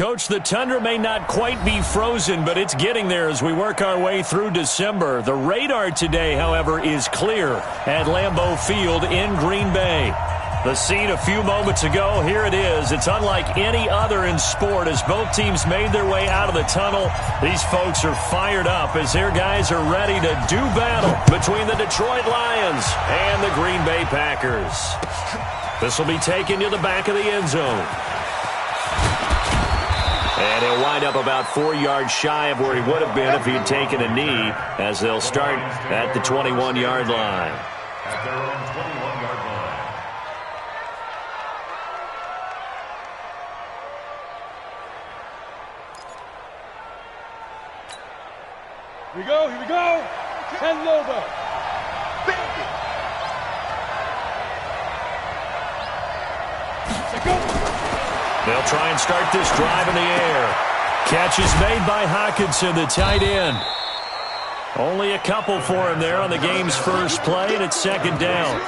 Coach, the tundra may not quite be frozen, but it's getting there as we work our way through December. The radar today, however, is clear at Lambeau Field in Green Bay. The scene a few moments ago, here it is. It's unlike any other in sport as both teams made their way out of the tunnel. These folks are fired up as their guys are ready to do battle between the Detroit Lions and the Green Bay Packers. This will be taken to the back of the end zone. And he'll wind up about 4 yards shy of where he would have been if he had taken a knee, as they'll start at the 21-yard line. At their own 21-yard line. Here we go. And over. They'll try and start this drive in the air. Catch is made by Hockenson, the tight end. Only a couple for him there on the game's first play, and it's second down.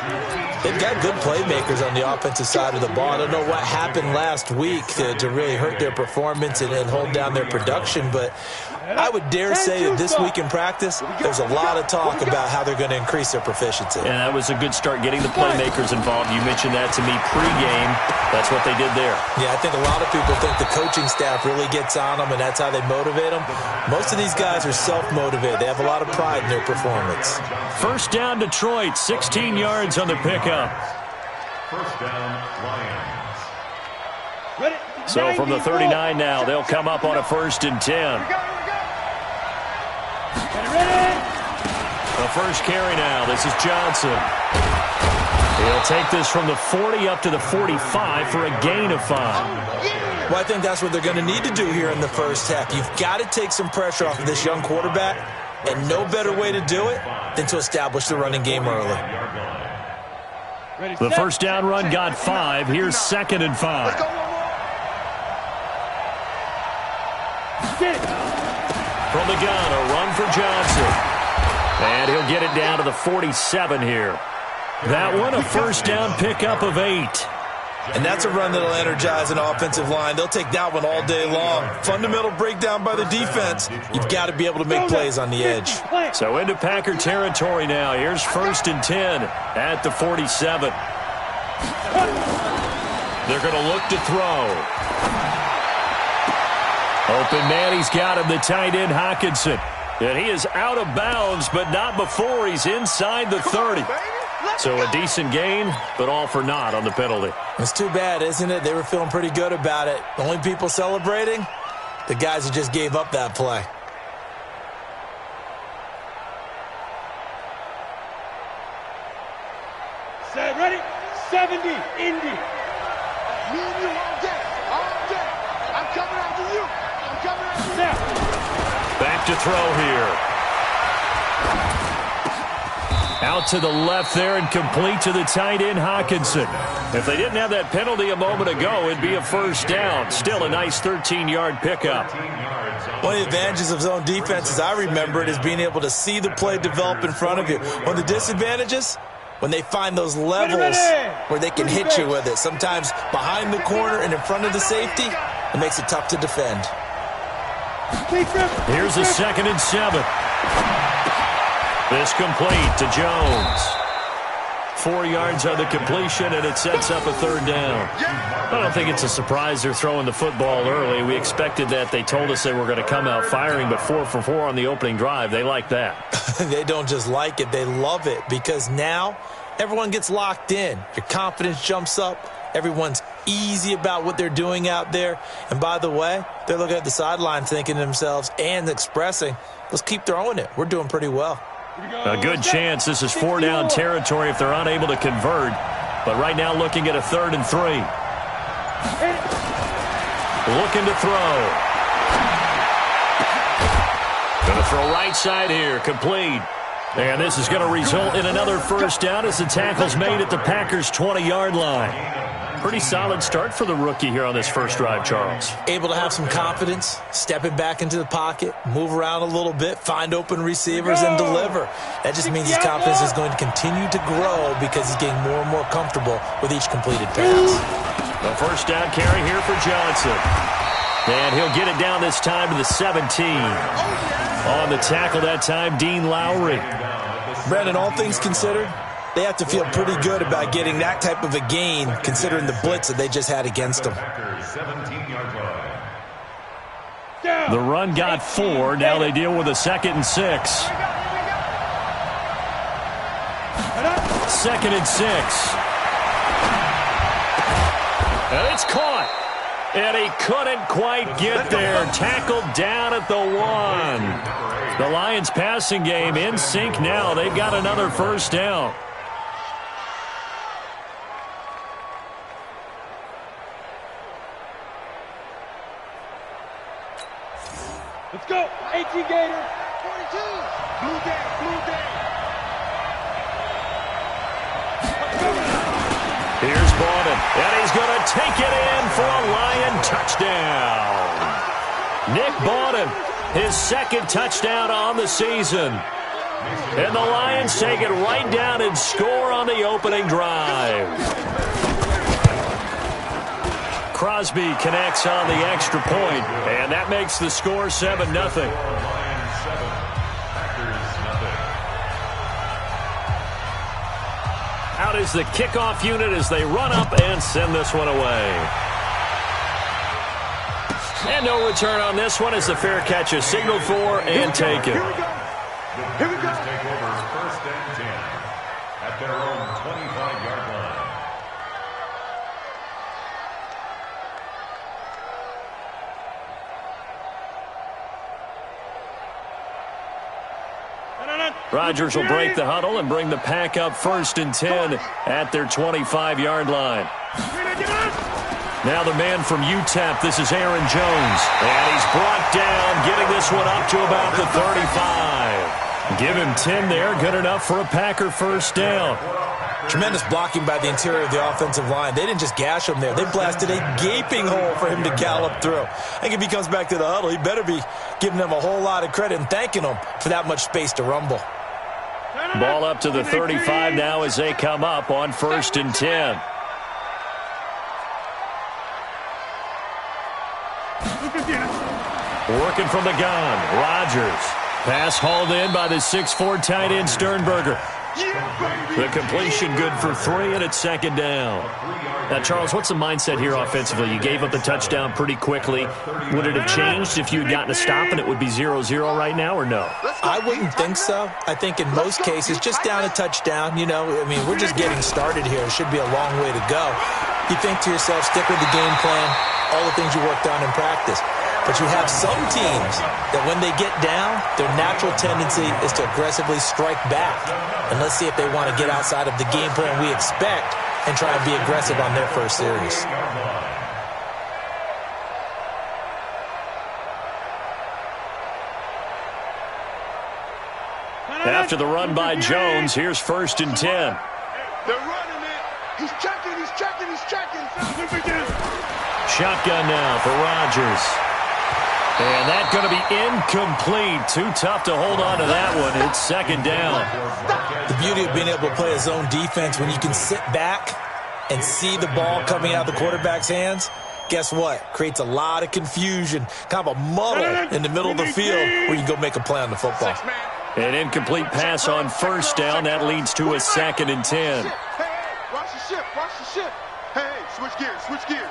They've got good playmakers on the offensive side of the ball. I don't know what happened last week to really hurt their performance and hold down their production, but I would dare say that this week in practice, there's a lot of talk about how they're going to increase their proficiency. And that was a good start getting the playmakers involved. You mentioned that to me pregame. That's what they did there. Yeah, I think a lot of people think the coaching staff really gets on them, and that's how they motivate them. Most of these guys are self-motivated. They have a lot of pride in their performance. First down, Detroit, 16 yards on the pickup. First down, Lions. So from the 39 now, they'll come up on a 1st and 10. The first carry now. This is Johnson. He'll take this from the 40 up to the 45 for a gain of 5. Well, I think that's what they're going to need to do here in the first half. You've got to take some pressure off of this young quarterback, and no better way to do it than to establish the running game early. The first down run got 5. Here's 2nd and 5. From the gun, a run for Johnson. And he'll get it down to the 47 here. That one, a first down pickup of 8. And that's a run that'll energize an offensive line. They'll take that one all day long. Fundamental breakdown by the defense. You've got to be able to make plays on the edge. So into Packer territory now. Here's 1st and 10 at the 47. They're going to look to throw. Open man, he's got him, the tight end Hockenson. And he is out of bounds, but not before he's inside the 30. So a decent gain, but all for naught on the penalty. It's too bad, isn't it? They were feeling pretty good about it. The only people celebrating, the guys who just gave up that play. Set, ready? 70, Indy. Me and you all day. I'm coming after you. Back to throw here. Out to the left there and complete to the tight end Hockenson. If they didn't have that penalty a moment ago, it'd be a first down. Still a nice 13-yard pickup. One of the advantages of zone defense, as I remember it, is being able to see the play develop in front of you. One of the disadvantages, when they find those levels where they can hit you with it. Sometimes behind the corner and in front of the safety, it makes it tough to defend. Here's a 2nd and 7. This complete to Jones. 4 yards on the completion, and it sets up a 3rd down. I don't think it's a surprise they're throwing the football early. We expected that. They told us they were going to come out firing, but 4 for 4 on the opening drive. They like that. They don't just like it. They love it, because now everyone gets locked in. Your confidence jumps up. Everyone's easy about what they're doing out there. And by the way, they're looking at the sideline thinking to themselves and expressing, let's keep throwing it. We're doing pretty well. A good chance this is 4-down territory if they're unable to convert. But right now looking at a 3rd and 3. Looking to throw. Going to throw right side here. Complete. And this is going to result in another first down as the tackle's made at the Packers' 20-yard line. Pretty solid start for the rookie here on this first drive, Charles. Able to have some confidence, stepping back into the pocket, move around a little bit, find open receivers, and deliver. That just means his confidence is going to continue to grow because he's getting more and more comfortable with each completed pass. The first down carry here for Johnson. And he'll get it down this time to the 17. On the tackle that time, Dean Lowry. Brandon, all things considered, they have to feel pretty good about getting that type of a gain, considering the blitz that they just had against them. The run got 4. Now they deal with a 2nd and 6. 2nd and 6. And it's caught. And he couldn't quite get there. Tackled down at the 1. The Lions passing game in sync now. They've got another first down. Let's go. 18 Gator. 42. Blue day. Blue day. Here's Bowden, and he's going to take it in for a Lion touchdown. Nick Bowden, his 2nd touchdown on the season. And the Lions take it right down and score on the opening drive. Crosby connects on the extra point, and that makes the score 7-0. Out is the kickoff unit as they run up and send this one away. And no return on this one as the fair catch is signaled for and taken. Here we go. Here we go. Take over 1st and 10 at their own 25-yard line. Rodgers will break the huddle and bring the pack up 1st and 10 at their 25-yard line. Now the man from UTEP, this is Aaron Jones. And he's brought down, getting this one up to about the 35. Give him 10 there, good enough for a Packer first down. Tremendous blocking by the interior of the offensive line. They didn't just gash him there. They blasted a gaping hole for him to gallop through. I think if he comes back to the huddle, he better be giving them a whole lot of credit and thanking them for that much space to rumble. Ball up to the 35 now as they come up on 1st and 10. Working from the gun, Rodgers. Pass hauled in by the 6'4" tight end Sternberger. The completion good for 3, and it's 2nd down. Now, Charles, what's the mindset here offensively? You gave up the touchdown pretty quickly. Would it have changed if you had gotten a stop and it would be 0-0 right now, or no? I wouldn't think so. I think in most cases, just down a touchdown, you know, I mean, we're just getting started here. It should be a long way to go. You think to yourself, stick with the game plan, all the things you worked on in practice. But you have some teams that when they get down, their natural tendency is to aggressively strike back. And let's see if they want to get outside of the game plan we expect and try and be aggressive on their first series. After the run by Jones, here's 1st and 10. They're running it. He's checking, he's checking, he's checking. Shotgun now for Rodgers. And that's going to be incomplete. Too tough to hold on to that one. It's 2nd down. The beauty of being able to play a zone defense when you can sit back and see the ball coming out of the quarterback's hands, guess what? Creates a lot of confusion, kind of a muddle in the middle of the field where you can go make a play on the football. An incomplete pass on 1st down. That leads to a 2nd and 10. Hey, watch the ship, watch the ship. Hey, switch gears, switch gears.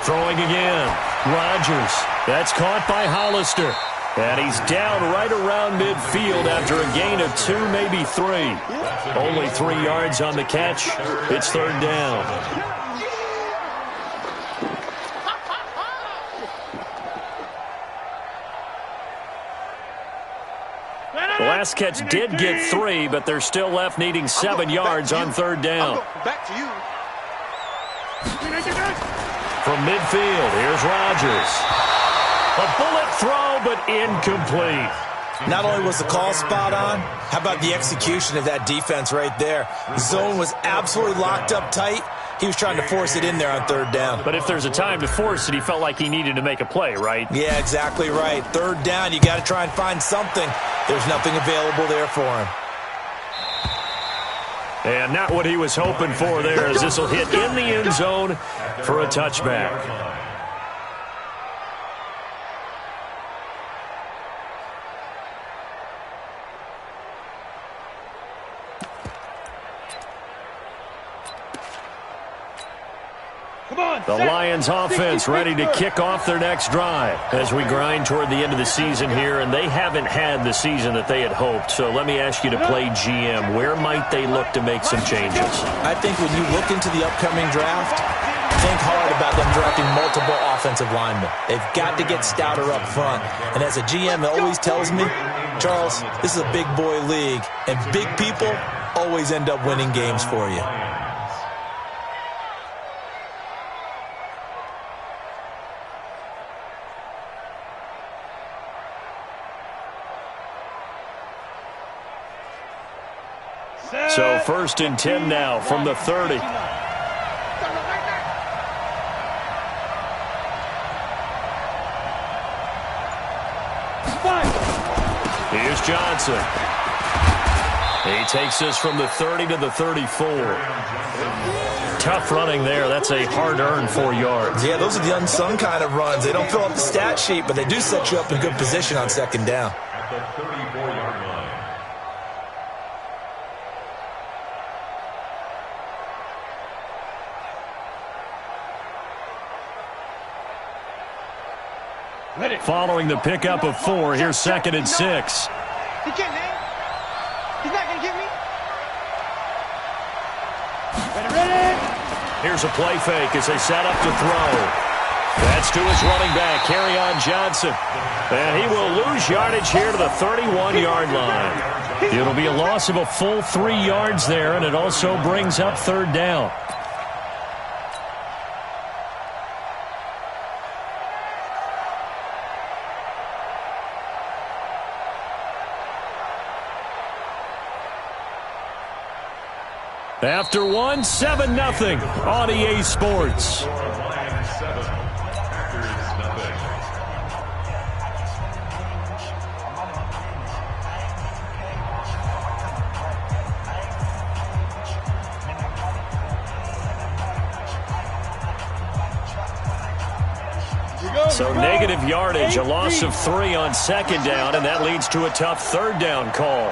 Throwing again. Rodgers. That's caught by Hollister. And he's down right around midfield after a gain of 2, maybe 3. Only 3 yards on the catch. It's 3rd down. The last catch did get 3, but they're still left needing 7 yards on 3rd down. Back to you. From midfield, here's Rodgers. A bullet throw, but incomplete. Not only was the call spot on, how about the execution of that defense right there? The zone was absolutely locked up tight. He was trying to force it in there on 3rd down. But if there's a time to force it, he felt like he needed to make a play, right? Yeah, exactly right. 3rd down, you got to try and find something. There's nothing available there for him. And not what he was hoping for there, as this will hit in the end zone for a touchback. The Lions offense ready to kick off their next drive as we grind toward the end of the season here, and they haven't had the season that they had hoped. So let me ask you to play GM. Where might they look to make some changes? I think when you look into the upcoming draft, think hard about them drafting multiple offensive linemen. They've got to get stouter up front. And as a GM, it always tells me, Charles, this is a big boy league, and big people always end up winning games for you. So 1st and 10 now from the 30. Here's Johnson. He takes this from the 30 to the 34. Tough running there. That's a hard-earned 4 yards. Yeah, those are the unsung kind of runs. They don't fill up the stat sheet, but they do set you up in good position on 2nd down. At the 34-yard line. Following the pickup of 4, here's 2nd and 6. He can't hang. He's not going to get me. Ready. Here's a play fake as they set up to throw. That's to his running back, Kerryon Johnson. And he will lose yardage here to the 31-yard line. It'll be a loss of a full 3 yards there, and it also brings up 3rd down. After 1, 7-0 on EA Sports. So negative yardage, a loss of 3 on 2nd down, and that leads to a tough 3rd down call.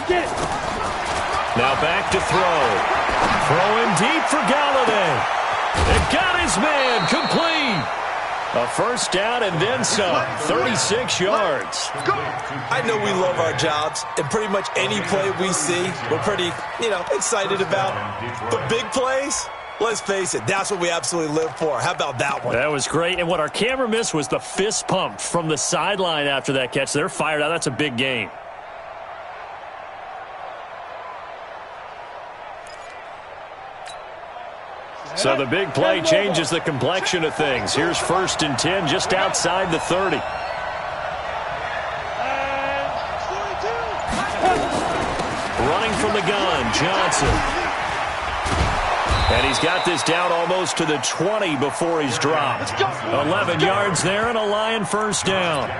Get it. Now back to throw. Throwing deep for Galladay. It got his man complete. A 1st down and then some. 36 yards. I know we love our jobs, and pretty much any play we see, we're pretty, excited about. But big plays, let's face it, that's what we absolutely live for. How about that one? That was great. And what our camera missed was the fist pump from the sideline after that catch. They're fired out. That's a big game. So the big play changes the complexion of things. Here's 1st and 10 just outside the 30. Running from the gun, Johnson. And he's got this down almost to the 20 before he's dropped. 11 yards there and a Lion 1st down.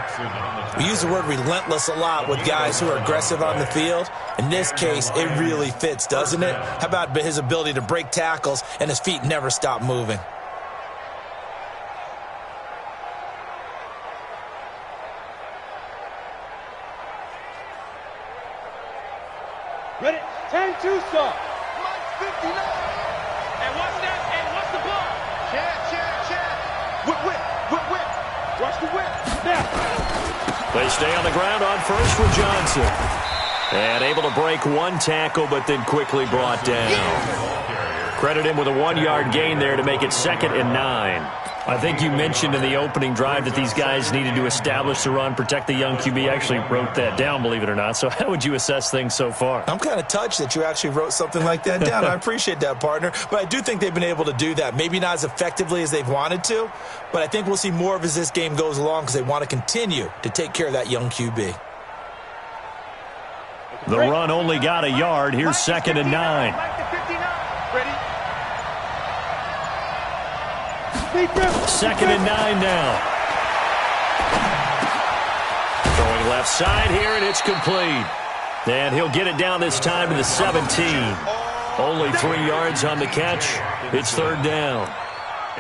We use the word relentless a lot with guys who are aggressive on the field. In this case, it really fits, doesn't it? How about his ability to break tackles and his feet never stop moving? Ready. 10-2 stop. Mike 59. And what's that? And what's the ball? Check. Whip. Watch the whip. Now. They stay on the ground on 1st for Johnson. And able to break 1 tackle, but then quickly brought down. Credit him with a 1-yard gain there to make it 2nd and 9. I think you mentioned in the opening drive that these guys needed to establish the run, protect the young QB. I actually wrote that down, believe it or not. So how would you assess things so far? I'm kind of touched that you actually wrote something like that down. I appreciate that, partner. But I do think they've been able to do that. Maybe not as effectively as they've wanted to, but I think we'll see more of as this game goes along because they want to continue to take care of that young QB. The run only got a yard. Here's 2nd and 9. Ready? 2nd and 9 now. Throwing left side here, and it's complete. And he'll get it down this time to the 17. Only 3 yards on the catch. It's third down.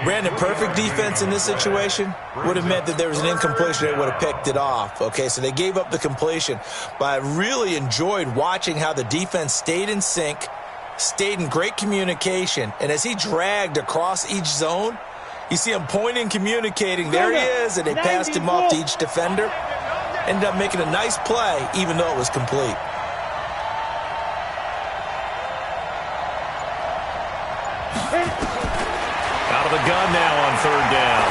Brandon, perfect defense in this situation would have meant that there was an incompletion that would have picked it off. Okay, so they gave up the completion. But I really enjoyed watching how the defense stayed in sync, stayed in great communication. And as he dragged across each zone, you see him pointing, communicating. There he is, and they passed him off to each defender. Ended up making a nice play, even though it was complete. Out of the gun now on third down.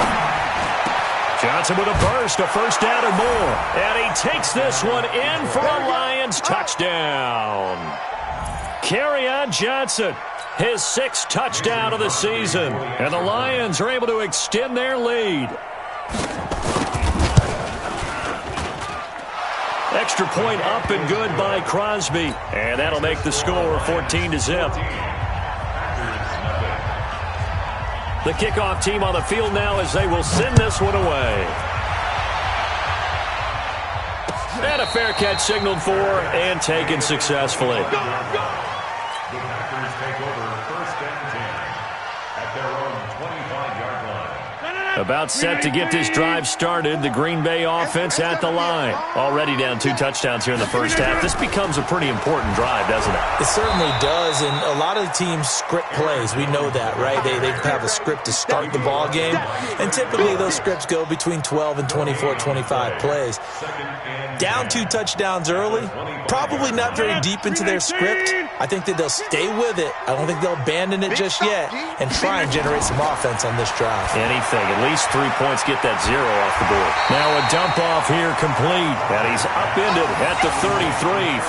Johnson with a burst, a first down or more. And he takes this one in for a Lions touchdown. Kerryon Johnson, his 6th touchdown of the season. And the Lions are able to extend their lead. Extra point up and good by Crosby. And that'll make the score 14-0. The kickoff team on the field now as they will send this one away. And a fair catch signaled for and taken successfully. The Packers take over first and 10 at their own 25-yard line. About set to get this drive started. The Green Bay offense at the line. Already down 2 touchdowns here in the first half. This becomes a pretty important drive, doesn't it? It certainly does, and a lot of the teams script plays. We know that, right? They have a script to start the ball game, and typically those scripts go between 12 and 24, 25 plays. Down 2 touchdowns early, probably not very deep into their script. I think that they'll stay with it. I don't think they'll abandon it just yet and try and generate some offense on this drive. Anything. At least 3 points, get that 0 off the board. Now a dump off here complete. And he's upended at the 33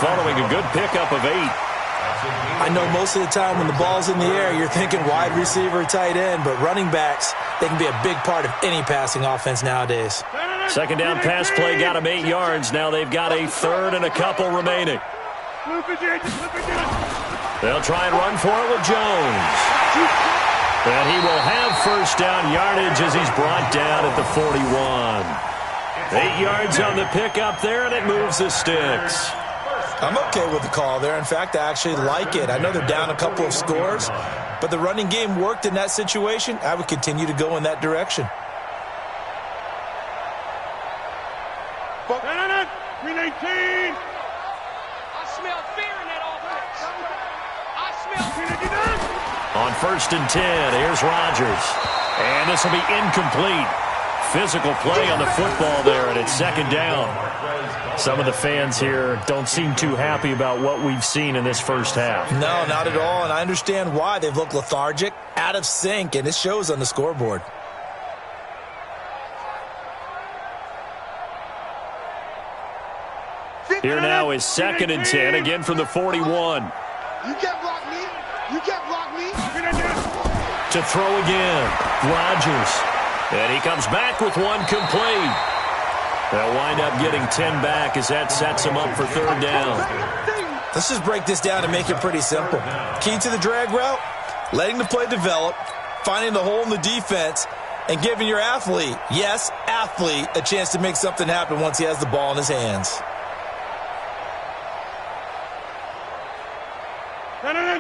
following a good pickup of 8. I know most of the time when the ball's in the air, you're thinking wide receiver, tight end, but running backs, they can be a big part of any passing offense nowadays. Second down pass play got him 8 yards. Now they've got a third and a couple remaining. They'll try and run for it with Jones. And he will have first down yardage as he's brought down at the 41. 8 yards on the pickup there, and it moves the sticks. I'm okay with the call there. In fact, I actually like it. I know they're down a couple of scores, but the running game worked in that situation. I would continue to go in that direction. 319. I smell fear in that offense. I smell fear. On first and 10, here's Rodgers. And this will be incomplete. Physical play on the football there, and it's second down. Some of the fans here don't seem too happy about what we've seen in this first half. No, not at all, and I understand why. They've looked lethargic, out of sync, and it shows on the scoreboard. Here now is second and 10, again from the 41. You can't block me. You can't block me. To throw again, Rodgers. And he comes back with one complete. They'll wind up getting 10 back as that sets him up for third down. Let's just break this down and make it pretty simple. Key to the drag route, letting the play develop, finding the hole in the defense, and giving your athlete, yes, athlete, a chance to make something happen once he has the ball in his hands.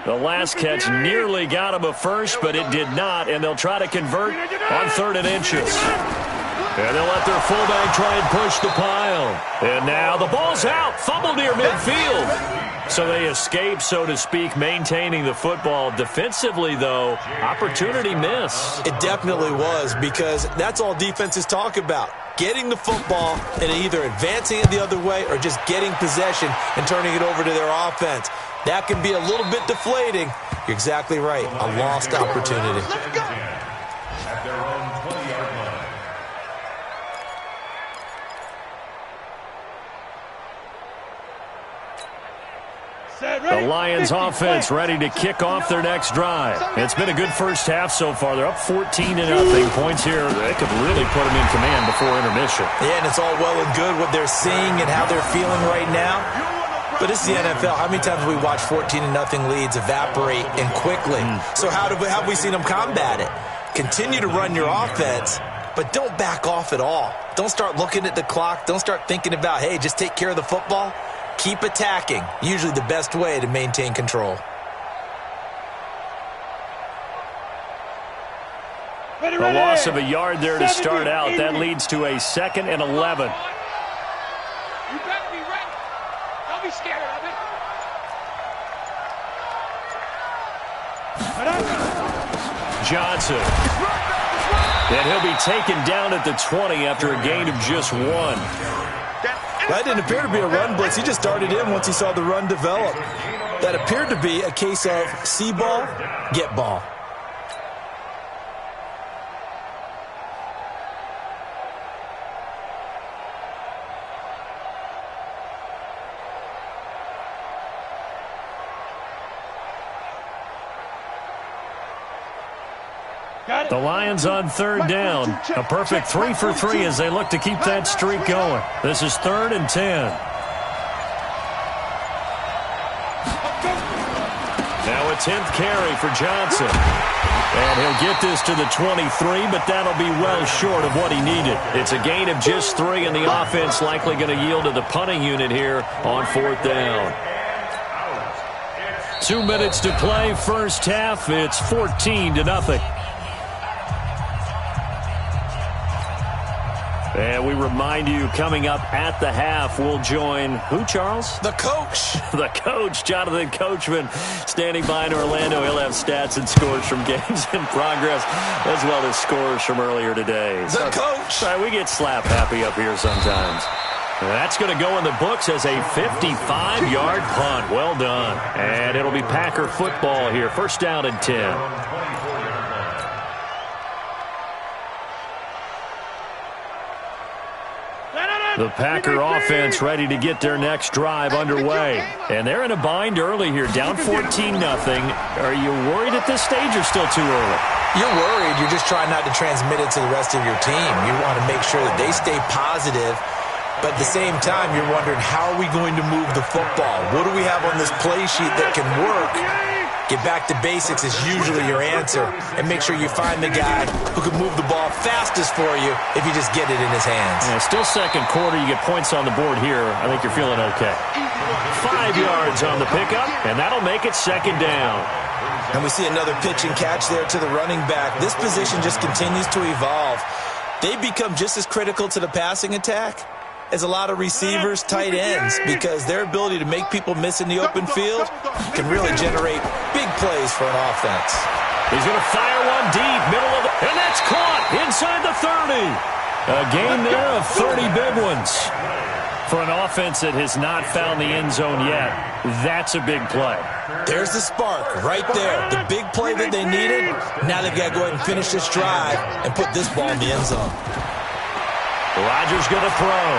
The last catch nearly got him a first, but it did not, and they'll try to convert on third and inches. And they'll let their fullback try and push the pile. And now the ball's out, fumbled near midfield. So they escape, so to speak, maintaining the football. Defensively, though, opportunity miss. It definitely was, because that's all defenses talk about. Getting the football and either advancing it the other way or just getting possession and turning it over to their offense. That can be a little bit deflating. You're exactly right. A lost opportunity. Let's go. At their own 20-yard line. The Lions offense ready to kick off their next drive. It's been a good first half so far. They're up 14-0. Points here. They could really put them in command before intermission. Yeah, and it's all well and good what they're seeing and how they're feeling right now. But it's the NFL. How many times have we watched 14-0 leads evaporate and quickly? So how have we seen them combat it? Continue to run your offense, but don't back off at all. Don't start looking at the clock. Don't start thinking about, hey, just take care of the football. keep attacking. Usually the best way to maintain control. A loss of a yard there to start out. That leads to a 2nd and 11. You better be ready. Don't be scared of it. Johnson. And he'll be taken down at the 20 after a gain of just 1. That didn't appear to be a run blitz. He just darted in once he saw the run develop. That appeared to be a case of see ball, get ball. The Lions on 3rd down. A perfect 3 for 3 as they look to keep that streak going. This is 3rd and 10. Now a 10th carry for Johnson. And he'll get this to the 23, but that'll be well short of what he needed. It's a gain of just 3, and the offense likely going to yield to the punting unit here on 4th down. 2 minutes to play, first half. It's 14-0. And we remind you, coming up at the half, we'll join who, Charles? The coach. The coach, Jonathan Coachman, standing by in Orlando. He'll have stats and scores from games in progress, as well as scores from earlier today. The coach. Sorry, we get slap happy up here sometimes. And that's going to go in the books as a 55-yard punt. Well done. And it'll be Packer football here. First down and 10. The Packer offense ready to get their next drive underway. And they're in a bind early here, down 14-0. Are you worried at this stage or still too early? You're worried. You're just trying not to transmit it to the rest of your team. You want to make sure that they stay positive. But at the same time, you're wondering, how are we going to move the football? What do we have on this play sheet that can work? Get back to basics is usually your answer. And make sure you find the guy who can move the ball fastest for you if you just get it in his hands. Yeah, still second quarter. You get points on the board here. I think you're feeling okay. 5 yards on the pickup, and that'll make it 2nd down. And we see another pitch and catch there to the running back. This position just continues to evolve. They become just as critical to the passing attack as a lot of receivers, tight ends, because their ability to make people miss in the open field can really generate big plays for an offense. He's going to fire one deep, middle of the, and that's caught inside the 30. A gain there of 30 big ones. For an offense that has not found the end zone yet, that's a big play. There's the spark right there. The big play that they needed. Now they've got to go ahead and finish this drive and put this ball in the end zone. Rodgers going to throw.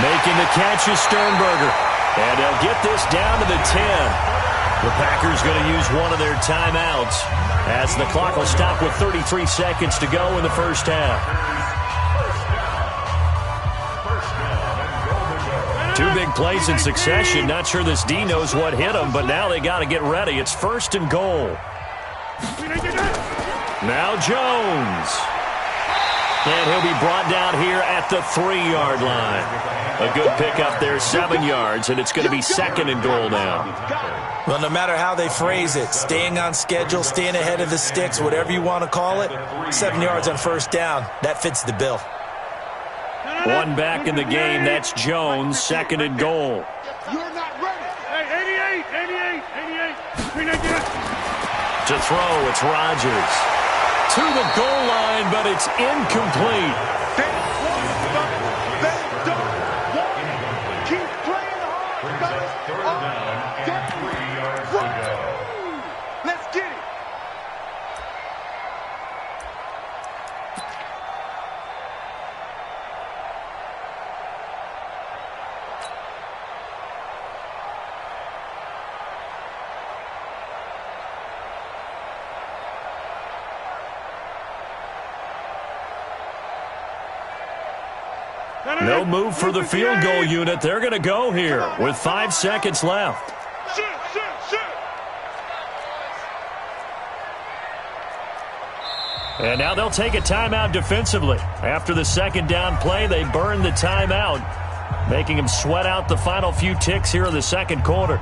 Making the catch is Sternberger. And they'll get this down to the 10. The Packers going to use one of their timeouts as the clock will stop with 33 seconds to go in the first half. 2 big plays in succession. Not sure this D knows what hit him, but now they got to get ready. It's 1st and goal. Now Jones. And he'll be brought down here at the 3-yard line. A good pickup there, 7 yards, and it's going to be 2nd and goal now. Well, no matter how they phrase it, staying on schedule, staying ahead of the sticks, whatever you want to call it, 7 yards on first down, that fits the bill. One back in the game, that's Jones, 2nd and goal. You're not ready. Hey, 88. To throw, it's Rodgers. To the goal line, but it's incomplete. Keep playing hard. Let's get it. No move for the field goal unit. They're going to go here with 5 seconds left. And now they'll take a timeout defensively. After the 2nd down play, they burn the timeout. making him sweat out the final few ticks here in the second quarter.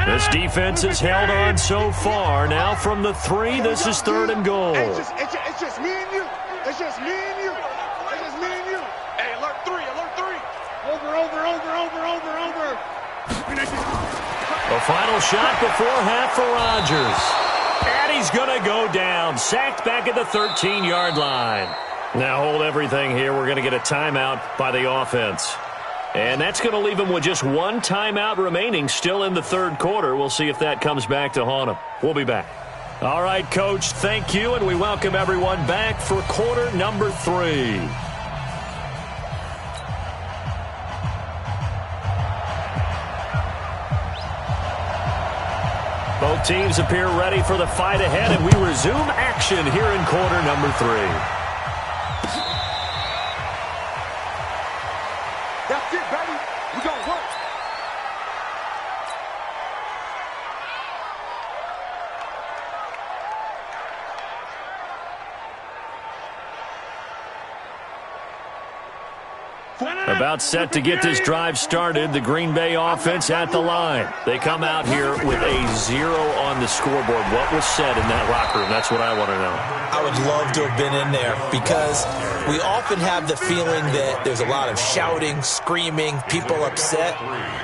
This defense has held on so far. Now from the 3, this is 3rd and goal. It's just me and you. It's just me and you. It's just me and you. Hey, alert 3, alert 3. Over. The final shot before half for Rodgers. And he's going to go down. Sacked back at the 13-yard line. Now hold everything here. We're going to get a timeout by the offense. And that's going to leave him with just one timeout remaining still in the third quarter. We'll see if that comes back to haunt him. We'll be back. All right, Coach, thank you, and we welcome everyone back for quarter number 3. Both teams appear ready for the fight ahead, and we resume action here in quarter number 3. That's it, baby. We gonna work. About set to get this drive started, the Green Bay offense at the line. They come out here with a 0 on the scoreboard. What was said in that locker room? That's what I want to know. I would love to have been in there because we often have the feeling that there's a lot of shouting, screaming, people upset.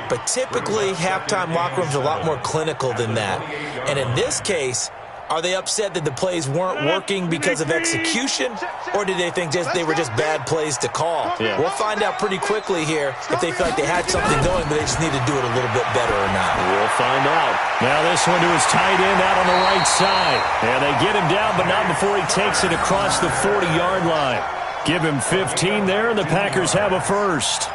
But typically, halftime locker rooms are a lot more clinical than that. And in this case, are they upset that the plays weren't working because of execution, or did they think they were just bad plays to call? Yeah. We'll find out pretty quickly here if they feel like they had something going, but they just need to do it a little bit better or not. We'll find out. Now this one to his tight end out on the right side. And they get him down, but not before he takes it across the 40-yard line. Give him 15 there, and the Packers have a first.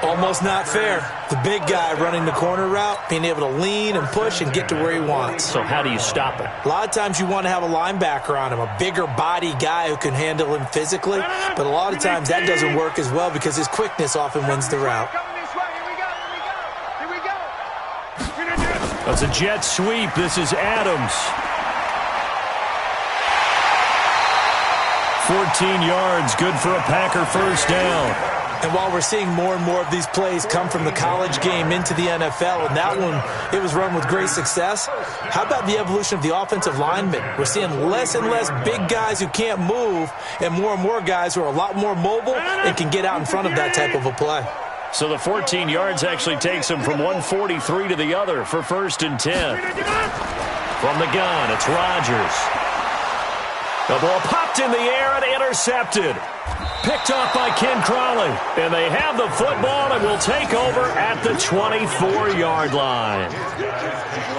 Almost not fair. The big guy running the corner route, being able to lean and push and get to where he wants. So how do you stop it? A lot of times you want to have a linebacker on him, a bigger body guy who can handle him physically, but a lot of times that doesn't work as well because his quickness often wins the route. Here we go. That's a jet sweep. This is Adams. 14 yards, good for a Packer first down. And while we're seeing more and more of these plays come from the college game into the NFL, and that one, it was run with great success, how about the evolution of the offensive linemen? We're seeing less and less big guys who can't move and more guys who are a lot more mobile and can get out in front of that type of a play. So the 14 yards actually takes him from 143 to the other for 1st and 10. From the gun, it's Rodgers. The ball popped in the air and intercepted. Picked off by Ken Crawley. And they have the football and will take over at the 24-yard line.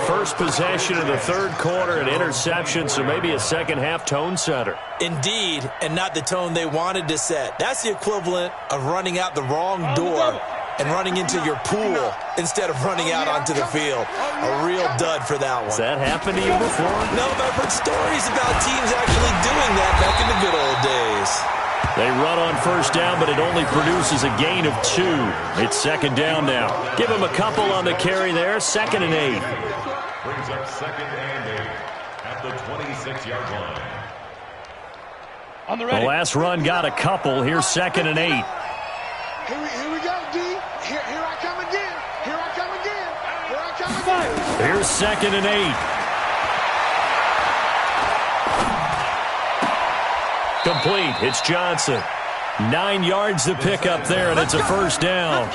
First possession of the third quarter, an interception, so maybe a second-half tone setter. Indeed, and not the tone they wanted to set. That's the equivalent of running out the wrong door and running into your pool instead of running out onto the field. A real dud for that one. Has that happened to you before? No, but I've heard stories about teams actually doing that back in the good old days. They run on first down, but it only produces a gain of 2. It's second down now. Give him a couple on the carry there. 2nd and 8. Brings up 2nd and 8 at the 26-yard line. On the The ready. last run got a couple. Here's 2nd and 8. Here we go, D. Here I come again. Here I come again. Here I come again. Here's 2nd and 8. Complete. It's Johnson. 9 yards to pick up there, and it's a first down.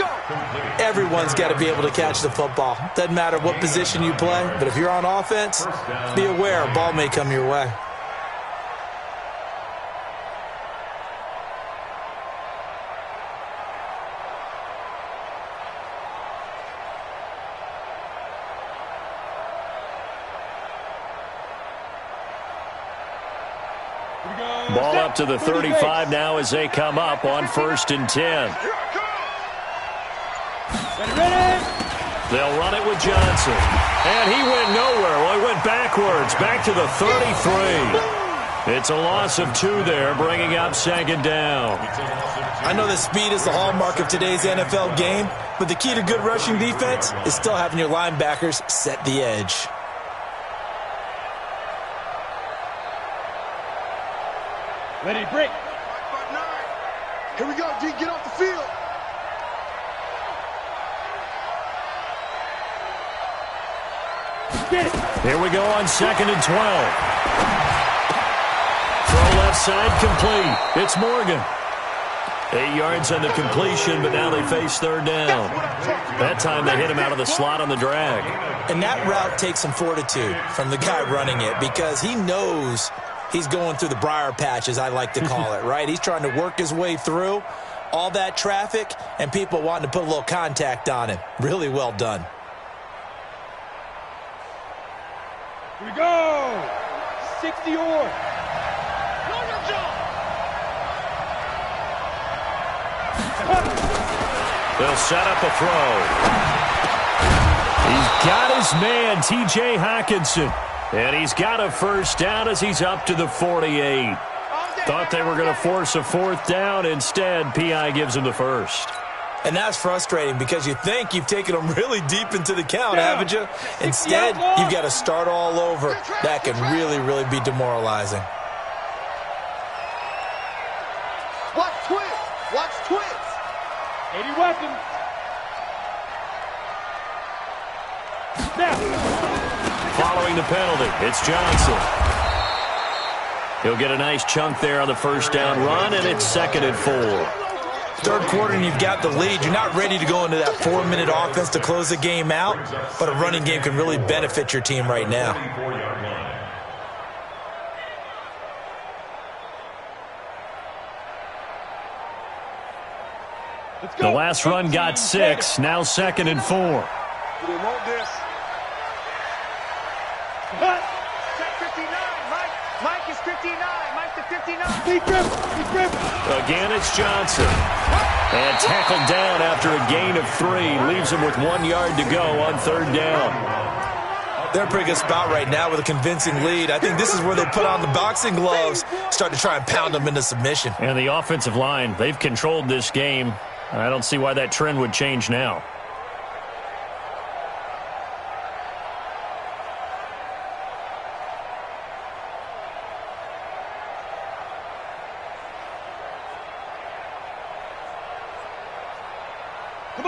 Everyone's got to be able to catch the football. Doesn't matter what position you play, but if you're on offense, be aware a ball may come your way. Ball up to the 35 now as they come up on 1st and 10. They'll run it with Johnson. And he went nowhere. Well, he went backwards, back to the 33. It's a loss of 2 there, bringing up second down. I know that speed is the hallmark of today's NFL game, but the key to good rushing defense is still having your linebackers set the edge. Ready, break. Here we go, D. Get off the field. Get it. Here we go on 2nd and 12. Throw left side complete. It's Morgan. 8 yards on the completion, but now they face 3rd down. That time they hit him out of the slot on the drag. And that route takes some fortitude from the guy running it because he knows he's going through the briar patch, as I like to call it, right? He's trying to work his way through all that traffic and people wanting to put a little contact on him. Really well done. Here we go. 60 or. They'll set up a throw. He's got his man, T.J. Hockenson. And he's got a 1st down as he's up to the 48. Thought they were going to force a 4th down. Instead, P.I. gives him the 1st. And that's frustrating because you think you've taken them really deep into the count, haven't you? Instead, you've got to start all over. That can really, really be demoralizing. Watch twins. Watch twins. 80 weapons. Snap. Following the penalty, it's Johnson. He'll get a nice chunk there on the 1st down run, and it's 2nd and 4. 3rd quarter and you've got the lead. You're not ready to go into that 4-minute offense to close the game out, but a running game can really benefit your team right now. The last run got 6, now 2nd and 4. We want this. Check 59. Mike is 59. Mike to 59. Deep grip. Again, it's Johnson. And tackled down after a gain of 3. Leaves him with 1 yard to go on 3rd down. They're in a pretty good spot right now with a convincing lead. I think this is where they put on the boxing gloves, start to try and pound them into submission. And the offensive line, they've controlled this game. I don't see why that trend would change now.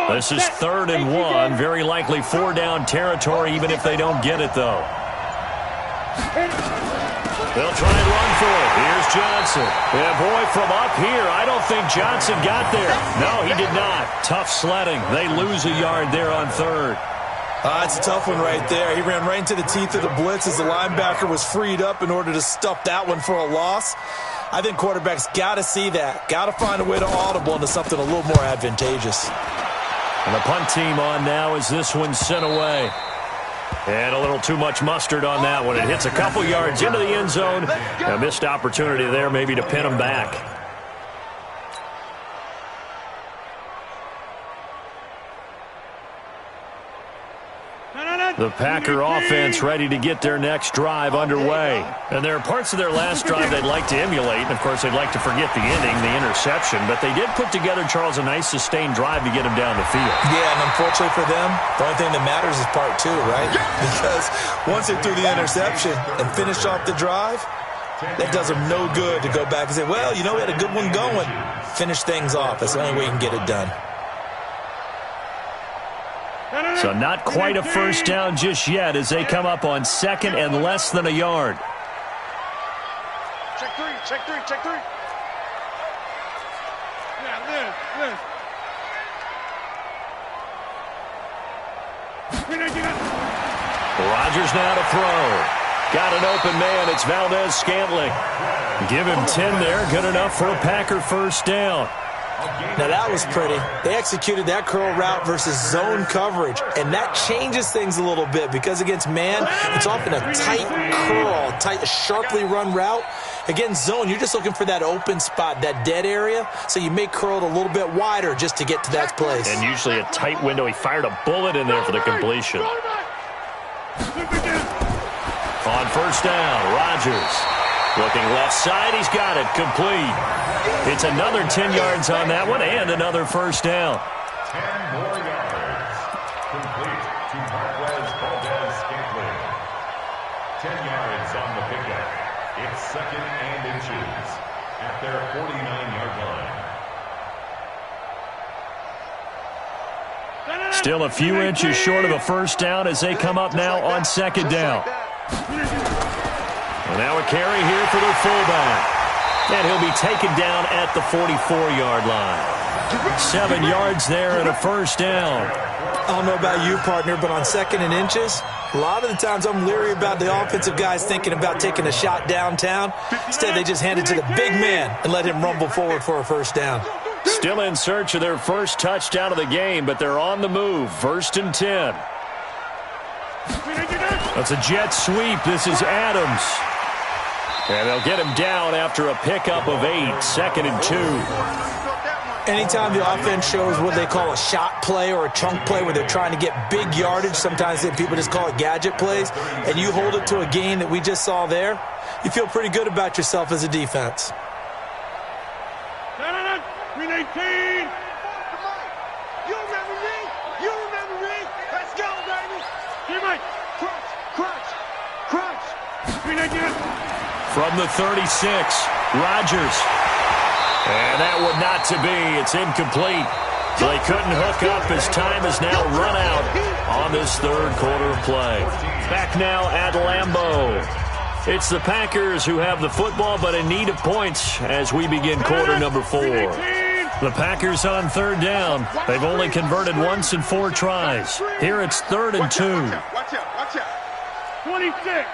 This is 3rd and 1. Very likely 4-down territory, even if they don't get it, though. They'll try and run for it. Here's Johnson. And boy, from up here, I don't think Johnson got there. No, he did not. Tough sledding. They lose a yard there on 3rd. It's a tough one right there. He ran right into the teeth of the blitz as the linebacker was freed up in order to stuff that one for a loss. I think quarterbacks got to see that. Got to find a way to audible into something a little more advantageous. And the punt team on now as this one's sent away. And a little too much mustard on that one. It hits a couple yards into the end zone. A missed opportunity there maybe to pin them back. The Packer offense ready to get their next drive underway. And there are parts of their last drive they'd like to emulate. And, of course, they'd like to forget the inning, the interception. But they did put together, Charles, a nice sustained drive to get him down the field. Yeah, and unfortunately for them, the only thing that matters is part 2, right? Because once they threw the interception and finished off the drive, that does them no good to go back and say, well, you know, we had a good one going. Finish things off. That's the only way you can get it done. So not quite a 1st down just yet as they come up on 2nd and less than a yard. Check 3, check 3, check 3. Rodgers now to throw. Got an open man. It's Valdez-Scantling. Give him 10 there. Good enough for a Packer 1st down. Now, that was pretty. They executed that curl route versus zone coverage, and that changes things a little bit because against man, it's often a tight curl, tight, sharply run route. Against zone, you're just looking for that open spot, that dead area, so you may curl it a little bit wider just to get to that place. And usually a tight window. He fired a bullet in there for the completion. On 1st down, Rodgers. Looking left side, he's got it, complete. It's another 10 yards on that one and another first down. 10 more yards. Complete to Scantling. 10 yards on the pickup. It's second and inches at their 49-yard line. Still a few inches short of a first down as they come up now on second down. And now a carry here for their fullback. And he'll be taken down at the 44-yard line. 7 yards there and a first down. I don't know about you, partner, but on second and inches, a lot of the times I'm leery about the offensive guys thinking about taking a shot downtown. Instead, they just hand it to the big man and let him rumble forward for a first down. Still in search of their first touchdown of the game, but they're on the move. First and 10. That's a jet sweep. This is Adams. And they'll get him down after a pickup of 8. Second and 2. Anytime the offense shows what they call a shot play or a chunk play where they're trying to get big yardage, sometimes people just call it gadget plays, and you hold it to a gain that we just saw there, you feel pretty good about yourself as a defense. 319. You remember me? You remember me? Let's go, baby. Teammate. Crunch. 319. From the 36, Rodgers. And that would not to be. It's incomplete. So they couldn't hook up as time has now run out on this third quarter of play. Back now at Lambeau. It's the Packers who have the football but in need of points as we begin quarter number 4. The Packers on third down. They've only converted once in 4 tries. Here it's 3rd and 2. Watch out. 26.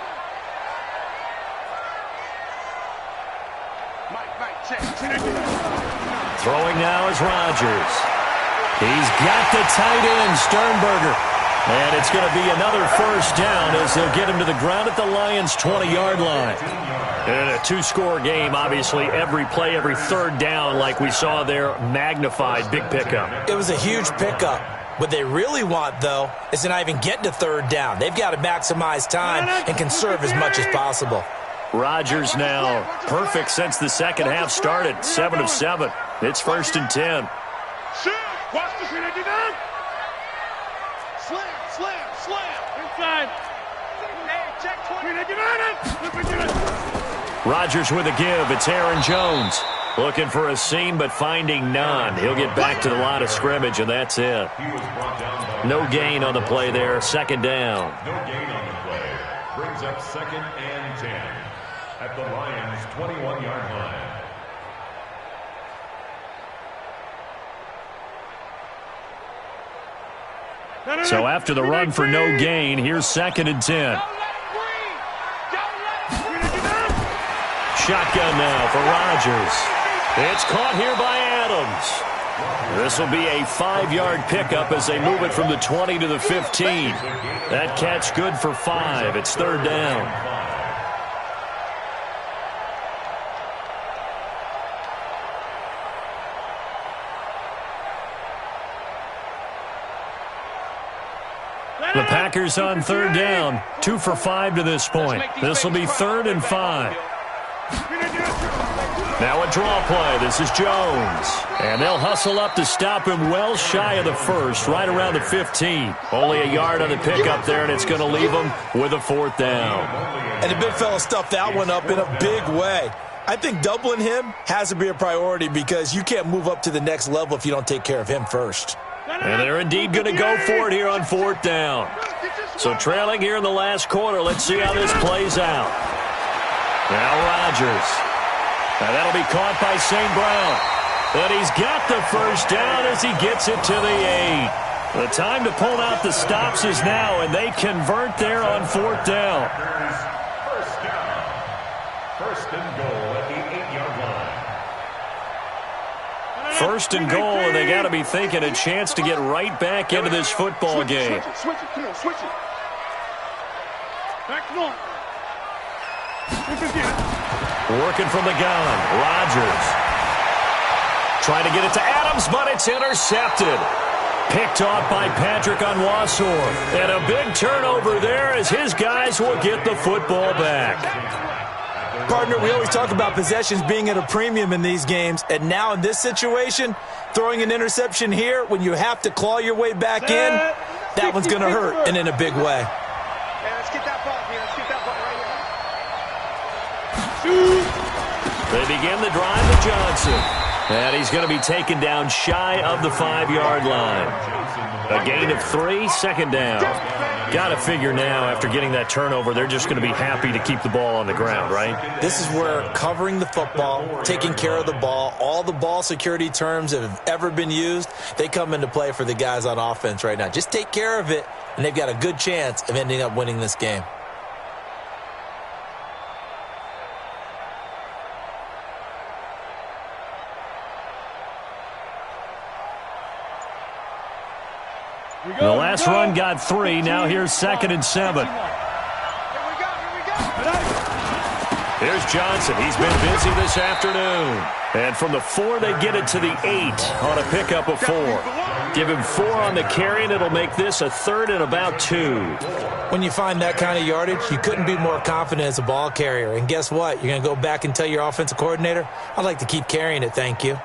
Mike, check. Throwing now is Rodgers. He's got the tight end, Sternberger. And it's going to be another first down as they'll get him to the ground at the Lions' 20-yard line. And a 2-score game, obviously, every play, every third down, like we saw there, magnified, big pickup. It was a huge pickup. What they really want, though, is to not even get to third down. They've got to maximize time and conserve as much as possible. Rodgers now perfect since the second half started, 7 of 7. It's 1st and 10. Watch the 319. Slam. Inside. Hey, check 319. Rodgers with a give. It's Aaron Jones. Looking for a seam, but finding none. He'll get back to the line of scrimmage, and that's it. No gain on the play there. Second down. No gain on the play. Brings up 2nd and 10 at the Lions' 21-yard line. So after the run for no gain, here's 2nd and 10. Shotgun now for Rodgers. It's caught here by Adams. This will be a 5-yard pickup as they move it from the 20 to the 15. That catch good for 5. It's 3rd down. The Packers on 3rd down. 2 for 5 to this point. This will be 3rd and 5. Now a draw play. This is Jones. And they'll hustle up to stop him well shy of the first, right around the 15. Only a yard on the pickup there, and it's going to leave him with a 4th down. And the big fella stuffed that one up in a big way. I think doubling him has to be a priority because you can't move up to the next level if you don't take care of him first. And they're indeed going to go for it here on 4th down. So trailing here in the last quarter, let's see how this plays out. Now Rodgers. Now that'll be caught by St. Brown. But he's got the first down as he gets it to the 8. The time to pull out the stops is now, and they convert there on 4th down. First down. 1st and goal at the 8-yard line. 1st and goal, and they got to be thinking a chance to get right back into this football game. Switch it. Come on, switch it. Back to Working from the gun, Rodgers. Trying to get it to Adams, but it's intercepted. Picked off by Patrick Onwuasor. And a big turnover there as his guys will get the football back. Partner, we always talk about possessions being at a premium in these games, and now in this situation, throwing an interception here when you have to claw your way back in, that one's going to hurt, and in a big way. Hey, let's get that ball here. Let's get that ball right here. They begin the drive with Johnson. And he's going to be taken down shy of the 5-yard line. A gain of 3, second down. Got to figure now, after getting that turnover, they're just going to be happy to keep the ball on the ground, right? This is where covering the football, taking care of the ball, all the ball security terms that have ever been used, they come into play for the guys on offense right now. Just take care of it, and they've got a good chance of ending up winning this game. The last run got 3. Now here's 2nd and 7. Here's Johnson. He's been busy this afternoon. And from the 4, they get it to the 8 on a pickup of 4. Give him 4 on the carry, and it'll make this a 3rd and about 2. When you find that kind of yardage, you couldn't be more confident as a ball carrier. And guess what? You're going to go back and tell your offensive coordinator, I'd like to keep carrying it, thank you.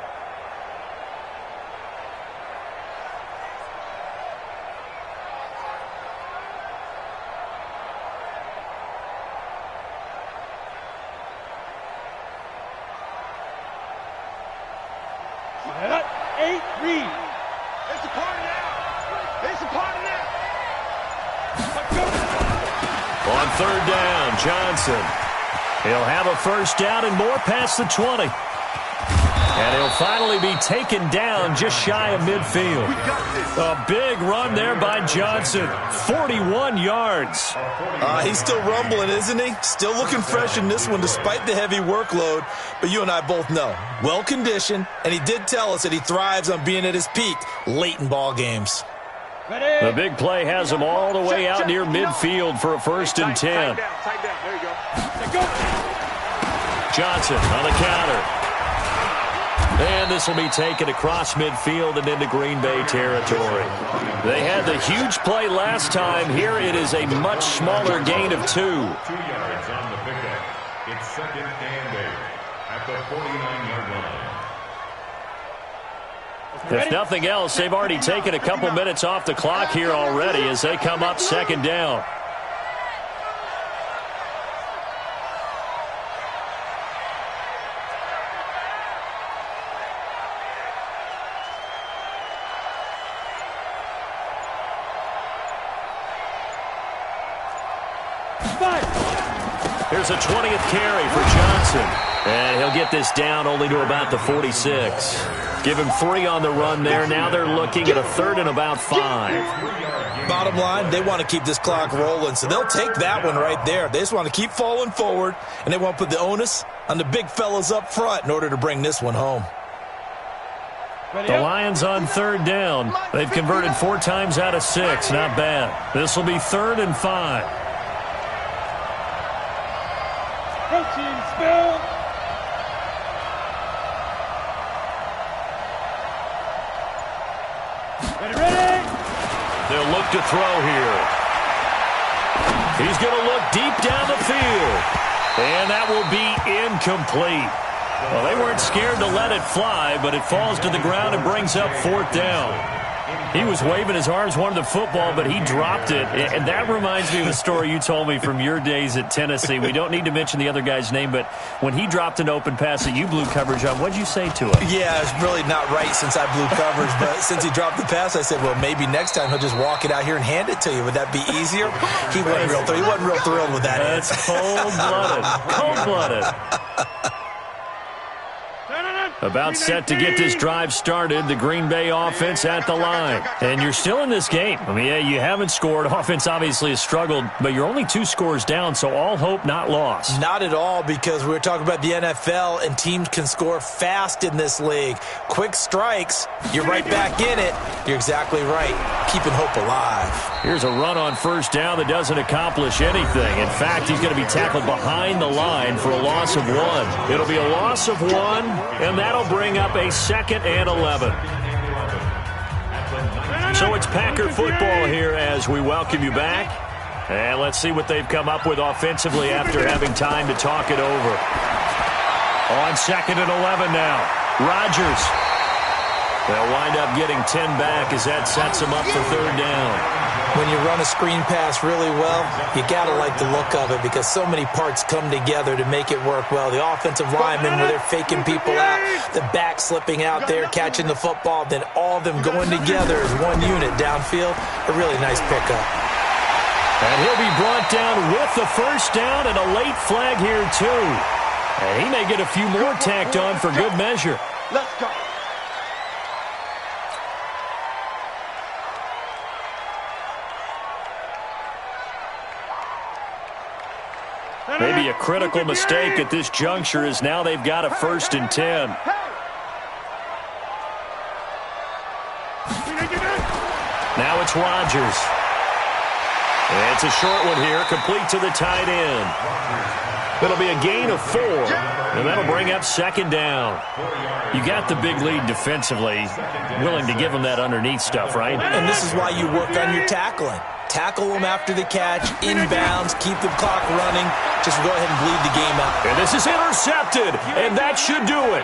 On 3rd down, Johnson. He'll have a first down and more past the 20. And he'll finally be taken down just shy of midfield. A big run there by Johnson. 41 yards. He's still rumbling, isn't he? Still looking fresh in this one despite the heavy workload. But you and I both know, well-conditioned, and he did tell us that he thrives on being at his peak late in ball games. The big play has him all the way out near midfield for a 1st and 10. Tight down. There you go. Johnson on the counter. And this will be taken across midfield and into Green Bay territory. They had the huge play last time. Here it is a much smaller gain of 2. 2 yards on the pickup. It's 2nd and 8 at the 49-yard line. If nothing else, they've already taken a couple minutes off the clock here already as they come up 2nd down. Here's a 20th carry for Johnson. And he'll get this down only to about the 46. Give him 3 on the run there. Now they're looking at a 3rd and about 5. Bottom line, they want to keep this clock rolling, so they'll take that one right there. They just want to keep falling forward, and they want to put the onus on the big fellas up front in order to bring this one home. The Lions on 3rd down. They've converted 4 times out of 6. Not bad. This will be 3rd and 5. Protein spill. Ready. They'll look to throw here. He's going to look deep down the field. And that will be incomplete. Well, they weren't scared to let it fly, but it falls to the ground and brings up 4th down. He was waving his arms, wanted the football, but he dropped it. And that reminds me of a story you told me from your days at Tennessee. We don't need to mention the other guy's name, but when he dropped an open pass that you blew coverage on, what did you say to him? Yeah, it's really not right since I blew coverage, but since he dropped the pass, I said, well, maybe next time he'll just walk it out here and hand it to you. Would that be easier? He wasn't real thrilled with that. That's cold-blooded. Cold-blooded. About set to get this drive started, the Green Bay offense at the line. And you're still in this game. I mean, yeah, you haven't scored. Offense obviously has struggled, but you're only 2 scores down, so all hope not lost. Not at all, because we're talking about the NFL, and teams can score fast in this league. Quick strikes, you're right back in it. You're exactly right. Keeping hope alive. Here's a run on 1st down that doesn't accomplish anything. In fact, he's going to be tackled behind the line for a loss of 1. It'll be a loss of 1, and that'll bring up a 2nd and 11. So it's Packer football here as we welcome you back. And let's see what they've come up with offensively after having time to talk it over. On 2nd and 11 now. Rodgers. They'll wind up getting 10 back as that sets them up for 3rd down. When you run a screen pass really well, you got to like the look of it because so many parts come together to make it work well. The offensive linemen, where they're faking people out, the back slipping out there, catching the football, then all of them going together as one unit downfield. A really nice pickup. And he'll be brought down with the 1st down and a late flag here, too. And he may get a few more tacked on for good measure. Let's go. Maybe a critical mistake at this juncture is now they've got a 1st and 10. Now it's Rodgers. It's a short one here, complete to the tight end. It'll be a gain of 4, and that'll bring up 2nd down. You got the big lead defensively, willing to give them that underneath stuff, right? And this is why you work on your tackling. Tackle them after the catch, inbounds, keep the clock running. Just go ahead and bleed the game out. And this is intercepted, and that should do it.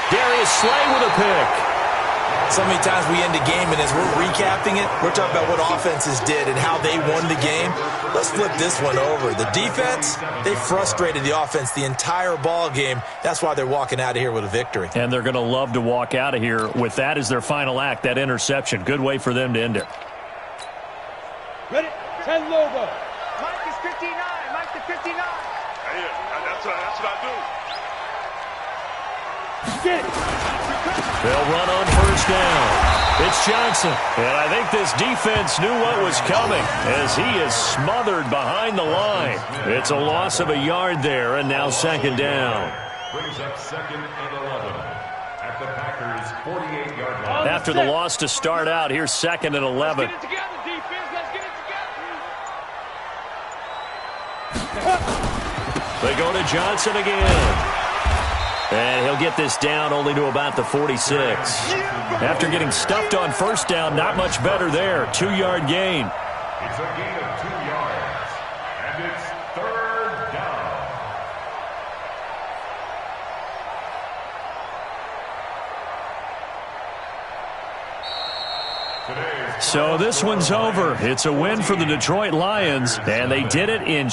Darius Slay with a pick. So many times we end a game, and as we're recapping it, we're talking about what offenses did and how they won the game. Let's flip this one over. The defense, they frustrated the offense the entire ball game. That's why they're walking out of here with a victory. And they're going to love to walk out of here with that as their final act, that interception. Good way for them to end it. Ready? 10 Lobo. Mike is 59. Mike is 59. Hey, that's what I do. Get it. They'll run on 1st down. It's Johnson. And I think this defense knew what was coming as he is smothered behind the line. It's a loss of a yard there, and now 2nd down. Brings up 2nd and 11 at the Packers' 48-yard line. After the loss to start out, here's 2nd and 11. Let's get it together, defense. Let's get it together. They go to Johnson again. And he'll get this down only to about the 46. After getting stuffed on 1st down, not much better there. 2-yard gain. It's a gain of 2 yards, and it's 3rd down. So this one's over. It's a win for the Detroit Lions, and they did it in